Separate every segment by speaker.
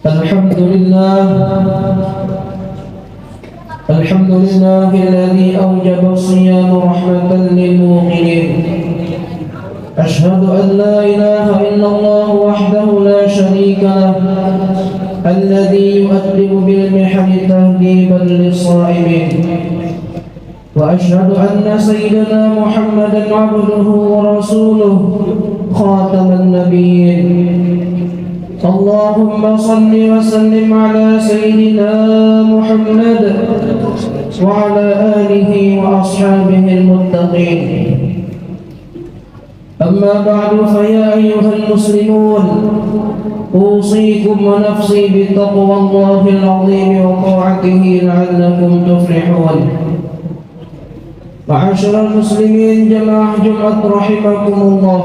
Speaker 1: الحمد لله الذي أوجب الصيام رحمة للمؤمنين. أشهد أن لا إله إلا الله وحده لا شريك له الذي يؤدب بالمحن تهذيبا للصائمين. وأشهد أن سيدنا محمدا عبده ورسوله خاتم النبيين. اللهم صل وسلم على سيدنا محمد وعلى آله وأصحابه المتقين. أما بعد فيا أيها المسلمون، أوصيكم ونفسي بتقوى الله العظيم وطاعته لعلكم تفلحون. معاشر المسlimin jamaah Jumat rahimakumullah.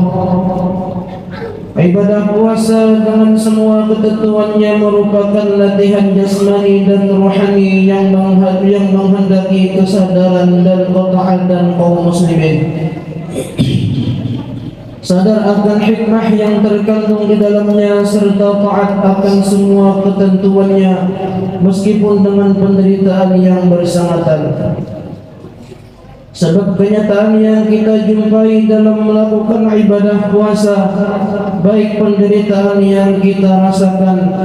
Speaker 1: Ibadah puasa dengan semua ketentuannya merupakan latihan jasmani dan rohani yang menghendaki kesadaran dan ketaatan kaum muslimin. Sadar akan hikmah yang terkandung di dalamnya serta taat akan semua ketentuannya meskipun dengan penderitaan yang bersangatan. Sebab kenyataan yang kita jumpai dalam melakukan ibadah puasa, baik penderitaan yang kita rasakan,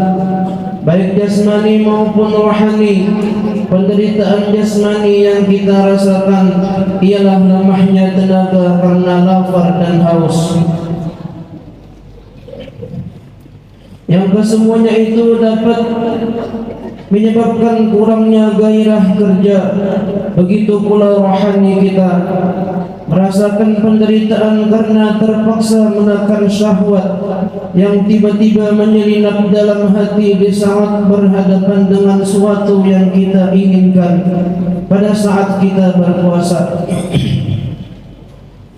Speaker 1: baik jasmani maupun rohani, penderitaan jasmani yang kita rasakan ialah lemahnya tenaga karena lapar dan haus. Yang kesemuanya itu dapat menyebabkan kurangnya gairah kerja. Begitu pula rohani kita merasakan penderitaan karena terpaksa menekan syahwat yang tiba-tiba menyelinap dalam hati di saat berhadapan dengan sesuatu yang kita inginkan pada saat kita berpuasa.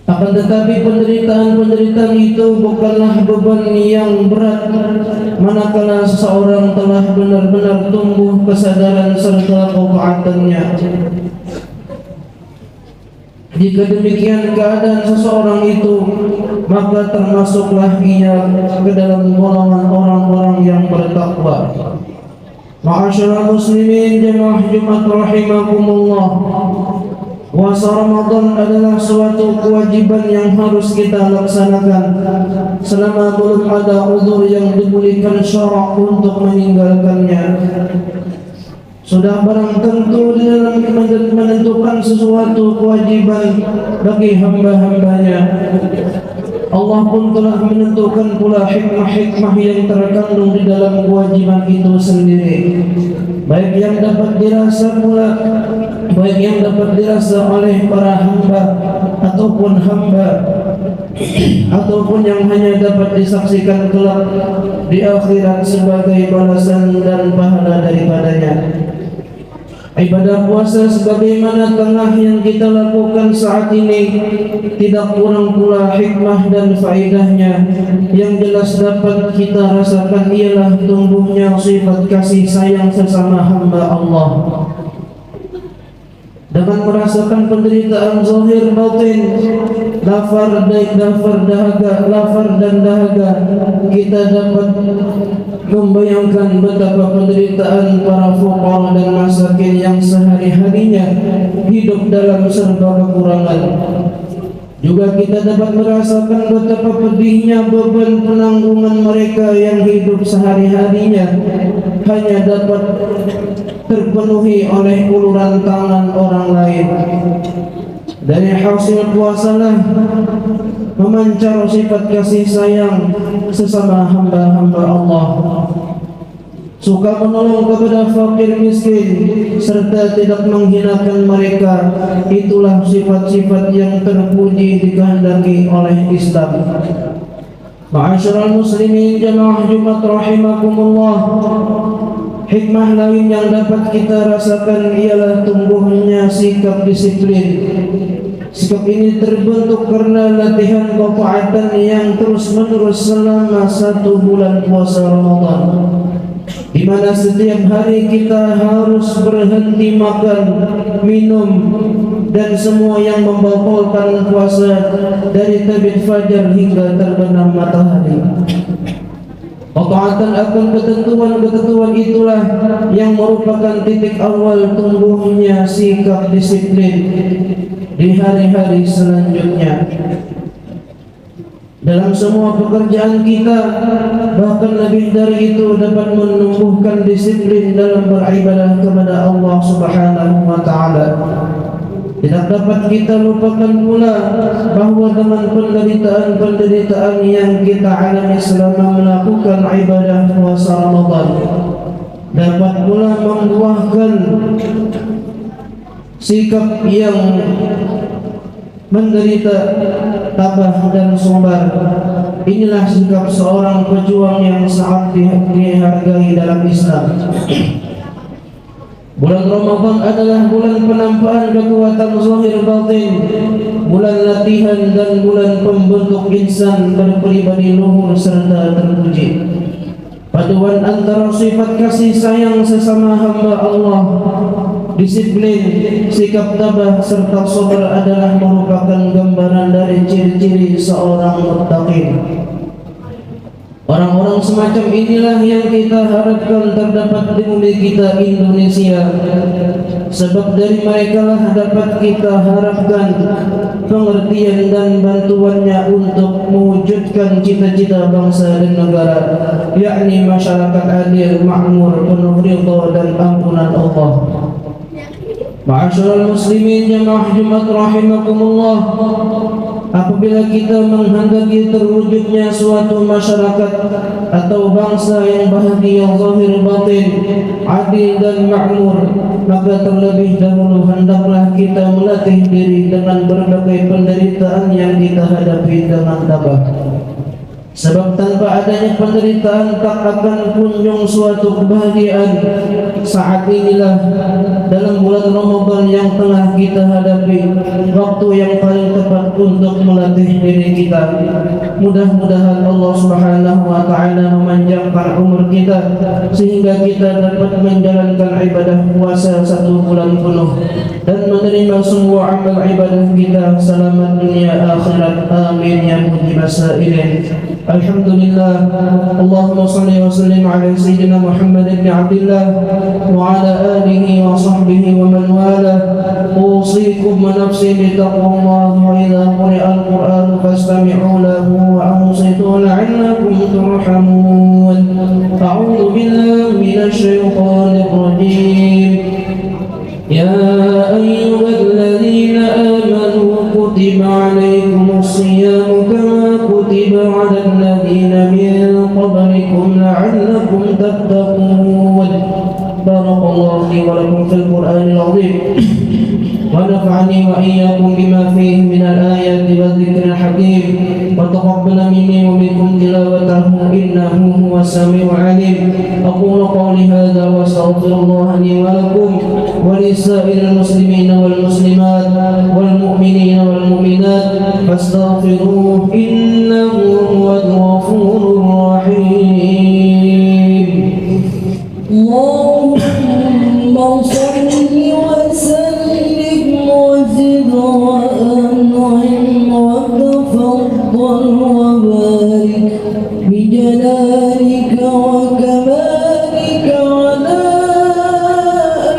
Speaker 1: Akan tetapi penderitaan-penderitaan itu bukanlah beban yang berat manakala seseorang telah benar-benar tumbuh kesadaran serta ketaatannya. Jika demikian keadaan seseorang itu, maka termasuklah ia ke dalam golongan orang-orang yang bertakwa. Ma'asyiral muslimin jamaah Jumat rahimakumullah. Puasa Ramadan adalah suatu kewajiban yang harus kita laksanakan selama belum ada uzur yang dibolehkan syarak untuk meninggalkannya. Sudah barang tentu di dalam menentukan sesuatu kewajiban bagi hamba-hambanya. Allah pun telah menentukan pula hikmah-hikmah yang terkandung di dalam kewajiban itu sendiri, baik yang dapat dirasa oleh para hamba ataupun yang hanya dapat disaksikan kelak di akhirat sebagai balasan dan pahala daripadanya. Ibadah puasa sebagaimana tengah yang kita lakukan saat ini tidak kurang pula hikmah dan faedahnya. Yang jelas dapat kita rasakan ialah tumbuhnya sifat kasih sayang sesama hamba Allah. Dengan merasakan penderitaan zahir batin, lapar dan dahaga, kita dapat membayangkan betapa penderitaan para fuqara dan masakin yang sehari-harinya hidup dalam serba kekurangan. Juga kita dapat merasakan betapa pedihnya beban penanggungan mereka yang hidup sehari-harinya hanya dapat terpenuhi oleh uluran tangan orang lain. Dari hasil puasalah memancar sifat kasih sayang sesama hamba-hamba Allah, suka menolong kepada fakir miskin serta tidak menghinakan mereka. Itulah sifat-sifat yang terpuji dikehendaki oleh Islam. Ma'asyiral muslimin jamaah Jumat rahimakumullah. Hikmah lain yang dapat kita rasakan ialah tumbuhnya sikap disiplin. Sikap ini terbentuk karena latihan ketaatan yang terus-menerus selama 1 bulan puasa Ramadan, di mana setiap hari kita harus berhenti makan, minum, dan semua yang membatalkan puasa dari terbit fajar hingga terbenam matahari. Ketaatan akan ketentuan-ketentuan itulah yang merupakan titik awal tumbuhnya sikap disiplin di hari-hari selanjutnya. Dalam semua pekerjaan kita, bahkan lebih dari itu dapat menumbuhkan disiplin dalam beribadah kepada Allah Subhanahu wa Ta'ala. Tidak dapat kita lupakan pula bahawa dengan penderitaan-penderitaan yang kita alami selama melakukan ibadah puasa Ramadan dapat pula membuahkan sikap yang menderita, tabah dan sabar. Inilah sikap seorang pejuang yang sangat dihargai dalam Islam. Bulan Ramadan adalah bulan penampakan kekuatan zahir batin, bulan latihan dan bulan pembentuk insan berpribadi luhur serta terpuji. Paduan antara sifat kasih sayang sesama hamba Allah, disiplin, sikap tabah serta sabar adalah merupakan gambaran dari ciri-ciri seorang muttaqin. Orang-orang semacam inilah yang kita harapkan terdapat di bumi kita Indonesia. Sebab dari mereka lah dapat kita harapkan pengertian dan bantuannya untuk mewujudkan cita-cita bangsa dan negara, yakni masyarakat adil, makmur, penuh ridha dan ampunan Allah. Ma'asyiral muslimin jamaah Jumat rahimakumullah, apabila kita menghendaki terwujudnya suatu masyarakat atau bangsa yang bahagia zahir batin, adil dan makmur, maka terlebih dahulu hendaklah kita melatih diri dengan berbagai penderitaan yang kita hadapi dengan tabah. Sebab tanpa adanya penderitaan tak akan kunjung suatu kebahagiaan. Saat inilah dalam bulan Ramadan yang tengah kita hadapi, waktu yang paling tepat untuk melatih diri kita. Mudah-mudahan Allah Subhanahu wa Ta'ala memanjangkan umur kita sehingga kita dapat menjalankan ibadah puasa 1 bulan penuh dan menerima semua amal ibadah kita selamat dunia akhirat. Amin ya mujibas sa'ilin. Alhamdulillah. Allahumma salli wa sallim ala sayyidina Muhammad ibn Abdullah wa ala alihi wa sahbihi wa man wala. Usikum wa nafsi bi taqwallah wa idha quri'a al-Qur'an fastami'u lahu wa ansitu la'allakum turhamun. A'udzu billahi minasy syaithanir rajim. Ya ayyuhalladzina amanu kutiba 'alaikumus siyam kama kutiba 'alal ladzina min qablikum la'allakum tattaqun. Barakallahu li wa lakum fil Qur'anil 'azim wa nafa'ani wa iyyakum bima fihi minal ayati wadh-dhikril hakim wa taqabbala minni wa minkum tilawatahu innahu huwas sami'ul 'alim. Aqulu qawli hadza wa astaghfirullah li wa lakum wa lisa'iril muslimina wal muslimat wal mu'minina wal mu'minat fastaghfiruhu innahu huwal ghafurur rahim. Allahumma salli wa sallim wa zid wa an'im wa tafaddal wa barik bi jalalika wa kamalika ala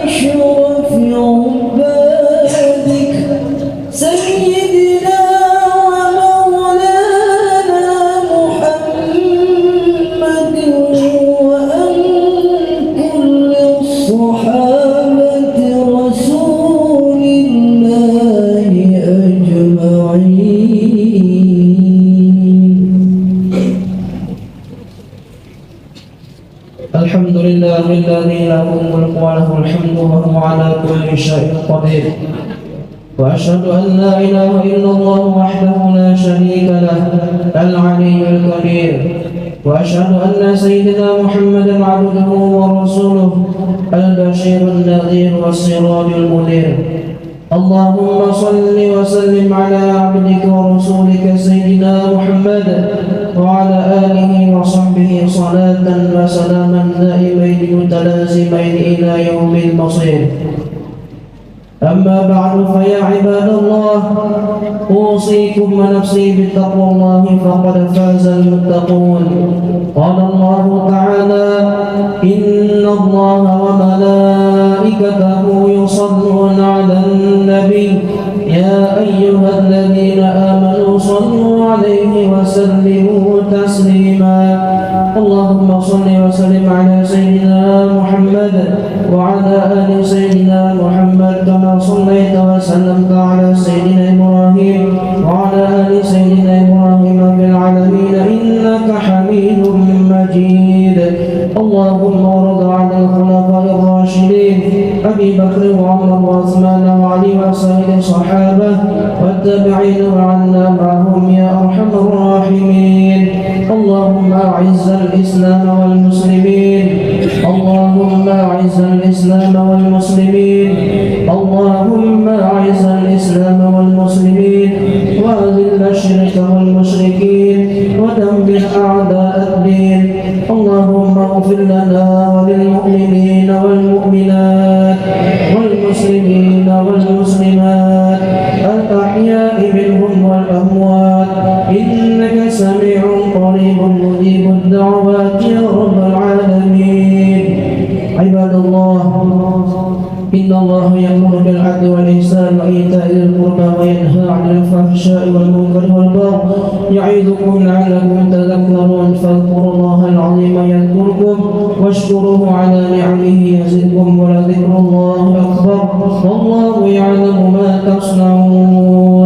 Speaker 1: ashrafil ibadik sayyidina wa maulana Muhammadin wa an kulli sahabati rasulillahi ajma'in. Alhamdulillahilladzi lahu mulku wa lahul hamdu wa huwa ala kulli syai'in qadir. Wa asyhadu an la ilaha illallah wahdahu la syarika lah al-'aliyyul kabir. Wa asyhadu anna sayyidina Muhammadan 'abduhu wa rasuluhu al-basyirun nadhir was-sirajul munir. Allahumma salli wa sallim ala 'abdika wa rasulika sayyidina Muhammad wa ala alihi wa sahbihi salatan wa salaman daimain mutalazimain ila yaumil masir. أما بعد فيا عباد الله أوصيكم ونفسي بتقوى الله فقد فاز المتقون. قال الله تعالى إن الله وملائكته يصلون على النبي يا أيها الذين آمنوا صلوا عليه وسلموا تسليما. اللهم صل وسلم على سيدنا محمد وعلى آل سيدنا محمد كما صليت وسلمت على سيدنا إبراهيم وعلى آل سيدنا إبراهيم في العالمين إنك حميد مجيد. اللهم ارض عن الخلفاء الراشدين أبي بكر وعمر وعثمان وعلي وسائر الصحابة والتابعين وعنا معهم يا أرحم الراحمين. اللهم أعز الإسلام والمسلمين اللهم أعز الإسلام والمسلمين اللهم أعز الإسلام والمسلمين وأذل الشرك والمشركين ودمر أعداء الدين. اللهم اغفر لنا وللمؤمنين والمؤمنات والمسلمين والمسلمات الأحياء منهم والأموات إنك سميع قريب مجيب الدعوات يا رب العالمين. عباد الله إن الله يأمر بالعدل والإحسان وإيتاء ذي القربى وينهى عن الفحشاء والمنكر والبغي يعظكم لعلكم تذكرون. فاذكروا الله العظيم يذكركم واشكروه على نعمه يزدكم ولذكر الله أكبر والله يعلم ما تصنعون.